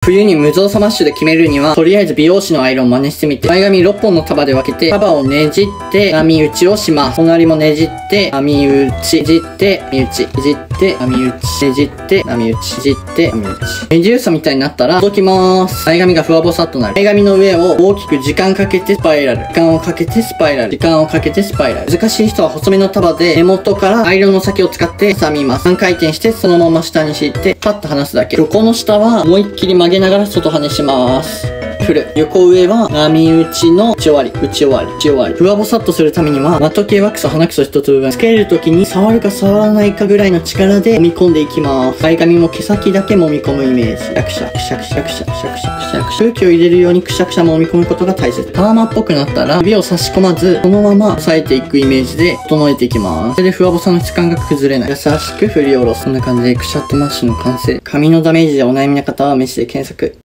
冬に無造作マッシュで決めるには、とりあえず美容師のアイロンを真似してみて、前髪6本の束で分けて、束をねじって、網打ちをします。隣もねじって、網打ち、ねじって、網打ち、ねじって、網打ち、ねじって、網打ち、ねじって、網打ち。メデューサみたいになったら、ほどきまーす。前髪がふわぼさっとなる。前髪の上を大きく時間かけてスパイラル。時間をかけてスパイラル。時間をかけてスパイラル。難しい人は細めの束で、根元からアイロンの先を使って挟みます。3回転して、そのまま下に敷いて、パッと離すだけ。横の下は、思いっきり曲げながら外跳ねします。振る。横上は、波打ちの打ち終わり。打ち終わり。打ち終わり。ふわぼさっとするためには、マット系ワックス鼻くそ一つ分。つけるときに、触るか触らないかぐらいの力で揉み込んでいきます。前髪も毛先だけ揉み込むイメージ。くしゃくしゃくしゃくしゃくしゃくしゃくしゃくしゃくしゃ。空気を入れるようにくしゃくしゃ揉み込むことが大切。パーマっぽくなったら、指を差し込まず、そのまま押さえていくイメージで整えていきます。それでふわぼさの質感が崩れない。優しく振り下ろす。こんな感じでくしゃっとマッシュの完成。髪のダメージでお悩みな方はメッシで検索。